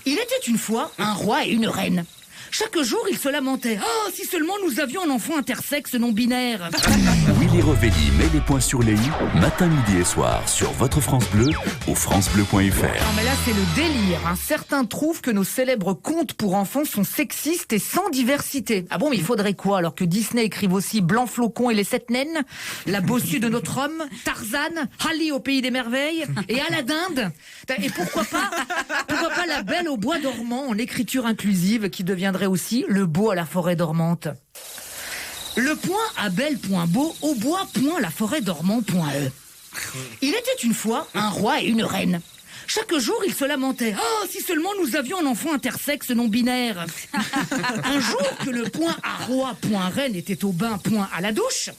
Il était une fois un roi et une reine. Chaque jour, ils se lamentaient. « Ah, si seulement nous avions un enfant intersexe non binaire !» Willy Revelli met les points sur les i, matin, midi et soir, sur votre France Bleu ou francebleu.fr. Non mais là, c'est le délire. Certains trouvent que nos célèbres contes pour enfants sont sexistes et sans diversité. Ah bon, mais il faudrait quoi alors que Disney écrive aussi Blanc Flocon et les 7 naines, La Bossue de Notre-Homme, Tarzan, Ali au pays des merveilles et Aladin. Et pourquoi pas La Belle au bois dormant en écriture inclusive qui deviendrait aussi Le Beau à la forêt dormante. Le point à belle.beau, au bois point la forêt dormant.e. Il était une fois un roi et une reine. Chaque jour, ils se lamentaient. « Ah, si seulement nous avions un enfant intersexe non binaire !» Un jour que le point à roi point reine était au bain point à la douche,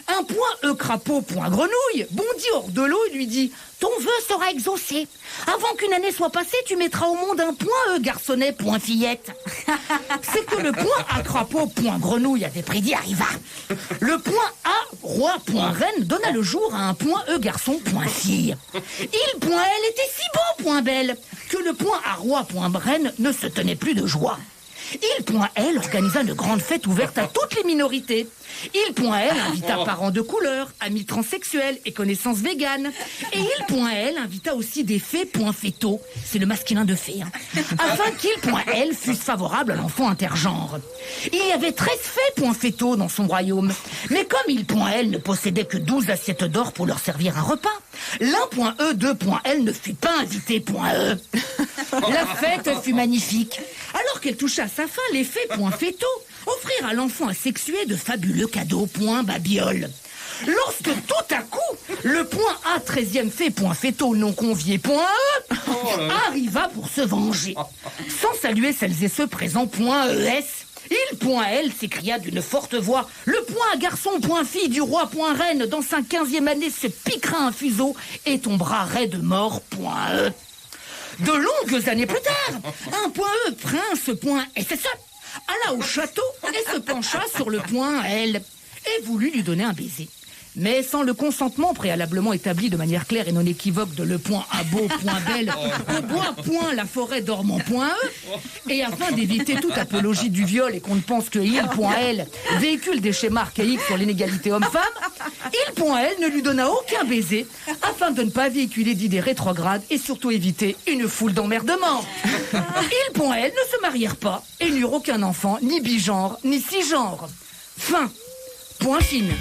un point crapaud point grenouille bondit hors de l'eau et lui dit « Ton vœu sera exaucé. Avant qu'une année soit passée, tu mettras au monde un point garçonnet point fillette. » C'est que le point à crapaud point grenouille avait prédit arriva. Le point à roi point reine donna le jour à un point garçon point fille. Il point elle était si beau point belle que le point à roi point reine ne se tenait plus de joie. Il point elle organisa une grande fête ouverte à toutes les minorités. Il point elle invita parents de couleur, amis transsexuels et connaissances véganes. Et il point elle invita aussi des fées point fétaux, c'est le masculin de fée, afin qu'il point elle fussent favorables à l'enfant intergenre. Il y avait 13 fées point fétaux dans son royaume, mais comme il point elle ne possédait que 12 assiettes d'or pour leur servir un repas, l'un point e, 2 point elle ne fut pas invité point e. La fête fut magnifique. Alors qu'elle toucha à sa fin, les fées point fétaux offrirent à l'enfant asexué de fabuleux cadeaux point babiole. Lorsque tout à coup, le point A 13e fée point fétaux non convié point E arriva pour se venger. Sans saluer celles et ceux présents point ES, il point elle s'écria d'une forte voix. Le point à garçon point fille du roi point reine dans sa 15e année se piquera un fuseau et tombera raide mort point E. De longues années plus tard, un point E prince point SSE alla au château et se pencha sur le point L et voulut lui donner un baiser. Mais sans le consentement préalablement établi de manière claire et non équivoque de le point à beau point belle au bois point la forêt dormant point E, et afin d'éviter toute apologie du viol et qu'on ne pense que il point L véhicule des schémas archaïques sur l'inégalité homme-femme, il point L ne lui donna aucun baiser afin de ne pas véhiculer d'idées rétrogrades et surtout éviter une foule d'emmerdements. Il point L ne se marièrent pas et n'eurent aucun enfant, ni bigenre, ni cisgenre. Fin. Point fine.